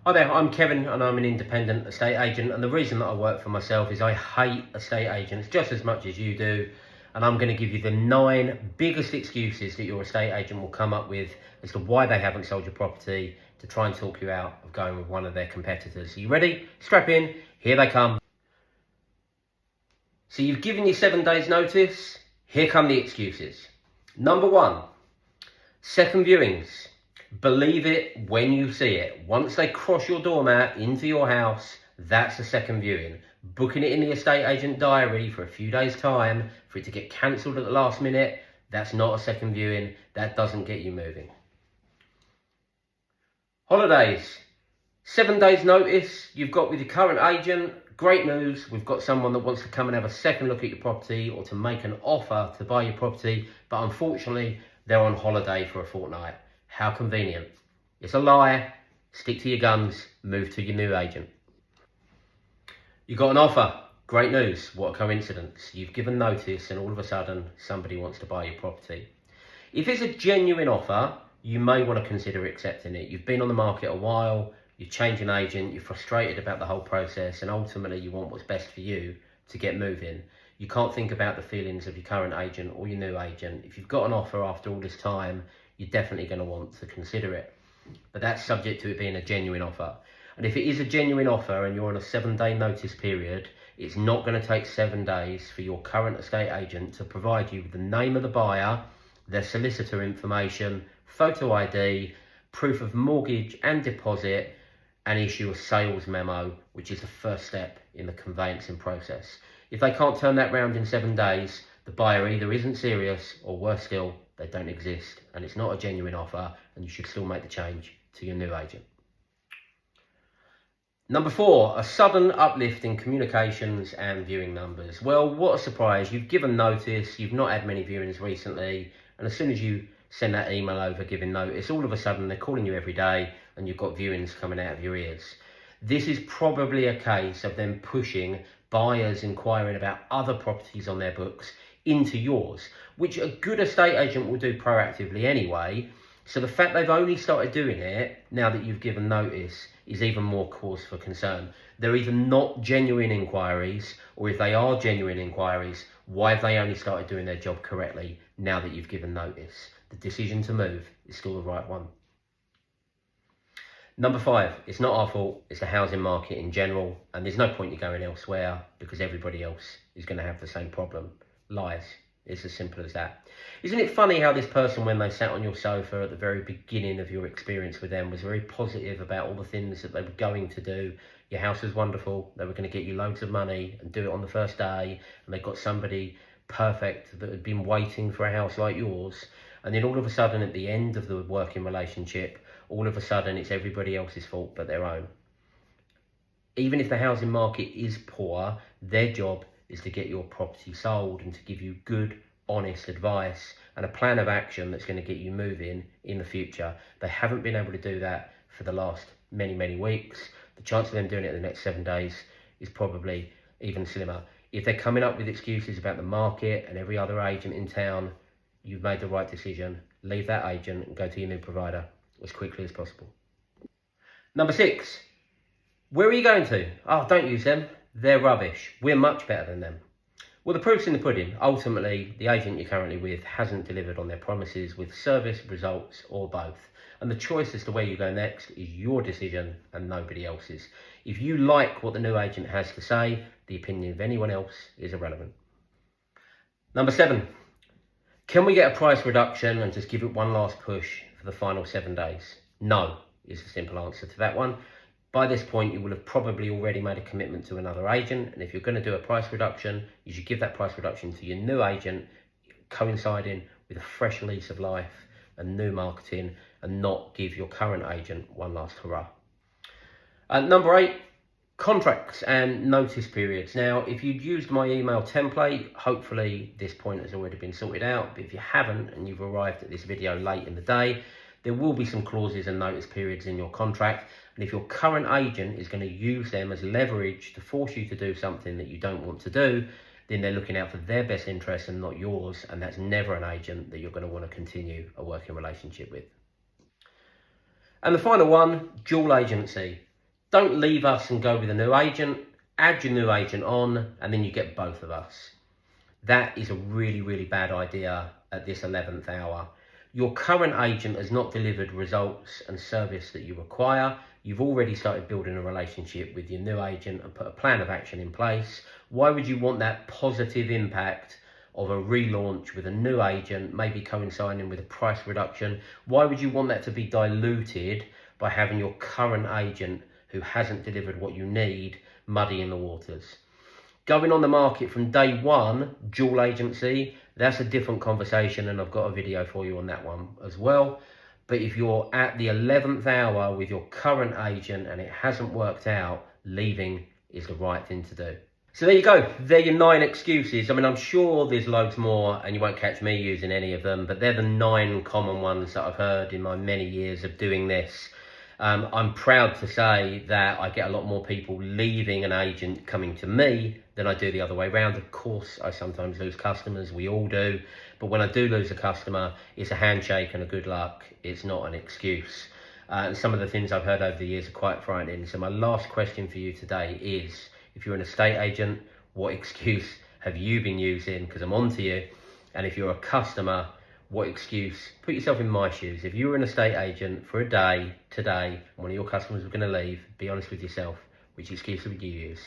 Hi there, I'm Kevin and I'm an independent estate agent, and the reason that I work for myself is I hate estate agents just as much as you do, and I'm going to give you the 9 biggest excuses that your estate agent will come up with as to why they haven't sold your property to try and talk you out of going with one of their competitors. Are you ready? Strap in, here they come. So you've given your 7 days notice, here come the excuses. Number 1, second viewings. Believe it when you see it. Once they cross your doormat into your house, that's a second viewing. Booking it in the estate agent diary for a few days' time for it to get cancelled at the last minute, that's not a second viewing. That doesn't get you moving. Holidays. 7 days notice you've got with your current agent. Great news, we've got someone that wants to come and have a second look at your property or to make an offer to buy your property, but unfortunately they're on holiday for a fortnight. How convenient. It's a lie. Stick to your guns. Move to your new agent. You got an offer. Great news. What a coincidence. You've given notice and all of a sudden somebody wants to buy your property. If it's a genuine offer, you may want to consider accepting it. You've been on the market a while. You're changing agent. You're frustrated about the whole process, and ultimately you want what's best for you to get moving. You can't think about the feelings of your current agent or your new agent. If you've got an offer after all this time, you're definitely going to want to consider it. But that's subject to it being a genuine offer. And if it is a genuine offer and you're on a 7-day notice period, it's not going to take 7 days for your current estate agent to provide you with the name of the buyer, their solicitor information, photo ID, proof of mortgage and deposit, and issue a sales memo, which is the first step in the conveyancing process. If they can't turn that round in 7 days, the buyer either isn't serious or, worse still, they don't exist and it's not a genuine offer, and you should still make the change to your new agent. Number 4, a sudden uplift in communications and viewing numbers. Well, what a surprise. You've given notice, you've not had many viewings recently, and as soon as you send that email over giving notice, all of a sudden they're calling you every day and you've got viewings coming out of your ears. This is probably a case of them pushing buyers inquiring about other properties on their books into yours, which a good estate agent will do proactively anyway. So the fact they've only started doing it now that you've given notice is even more cause for concern. They're either not genuine inquiries, or if they are genuine inquiries, why have they only started doing their job correctly now that you've given notice? The decision to move is still the right one. Number 5, it's not our fault, it's the housing market in general, and there's no point you going elsewhere because everybody else is going to have the same problem. Lies. It's as simple as that. Isn't it funny how this person, when they sat on your sofa at the very beginning of your experience with them, was very positive about all the things that they were going to do. Your house was wonderful, they were going to get you loads of money and do it on the first day, and they got somebody perfect that had been waiting for a house like yours, and then all of a sudden at the end of the working relationship, all of a sudden it's everybody else's fault but their own. Even if the housing market is poor, their job is to get your property sold and to give you good, honest advice and a plan of action that's going to get you moving in the future. They haven't been able to do that for the last many weeks. The chance of them doing it in the next 7 days is probably even slimmer. If they're coming up with excuses about the market and every other agent in town, you've made the right decision. Leave that agent and go to your new provider as quickly as possible. Number 6, where are you going to? Oh, don't use them. They're rubbish. We're much better than them. Well, the proof's in the pudding. Ultimately, the agent you're currently with hasn't delivered on their promises with service, results, or both. And the choice as to where you go next is your decision and nobody else's. If you like what the new agent has to say, the opinion of anyone else is irrelevant. Number 7, can we get a price reduction and just give it one last push for the final 7 days? No, is the simple answer to that one. By this point, you will have probably already made a commitment to another agent, and if you're going to do a price reduction, you should give that price reduction to your new agent, coinciding with a fresh lease of life and new marketing, and not give your current agent one last hurrah. Number 8, contracts and notice periods. Now, if you'd used my email template, hopefully this point has already been sorted out, but if you haven't and you've arrived at this video late in the day, there will be some clauses and notice periods in your contract, and if your current agent is going to use them as leverage to force you to do something that you don't want to do, then they're looking out for their best interests and not yours, and that's never an agent that you're going to want to continue a working relationship with. And the final one, dual agency. Don't leave us and go with a new agent. Add your new agent on, and then you get both of us. That is a really, really bad idea at this 11th hour. Your current agent has not delivered results and service that you require. You've already started building a relationship with your new agent and put a plan of action in place. Why would you want that positive impact of a relaunch with a new agent, maybe coinciding with a price reduction? Why would you want that to be diluted by having your current agent who hasn't delivered what you need muddying the waters? Going on the market from day one, dual agency, that's a different conversation, and I've got a video for you on that one as well. But if you're at the 11th hour with your current agent and it hasn't worked out, leaving is the right thing to do. So there you go. They're your 9 excuses. I mean, I'm sure there's loads more and you won't catch me using any of them, but they're the 9 common ones that I've heard in my many years of doing this. I'm proud to say that I get a lot more people leaving an agent coming to me than I do the other way around. Of course, I sometimes lose customers, we all do. But when I do lose a customer, it's a handshake and a good luck. It's not an excuse. And some of the things I've heard over the years are quite frightening. So my last question for you today is, if you're an estate agent, what excuse have you been using? Because I'm on to you. And if you're a customer, what excuse? Put yourself in my shoes. If you were an estate agent for a day today, and one of your customers was going to leave, be honest with yourself. Which excuse would you use?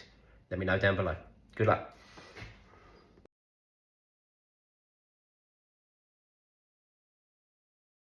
Let me know down below. Good luck.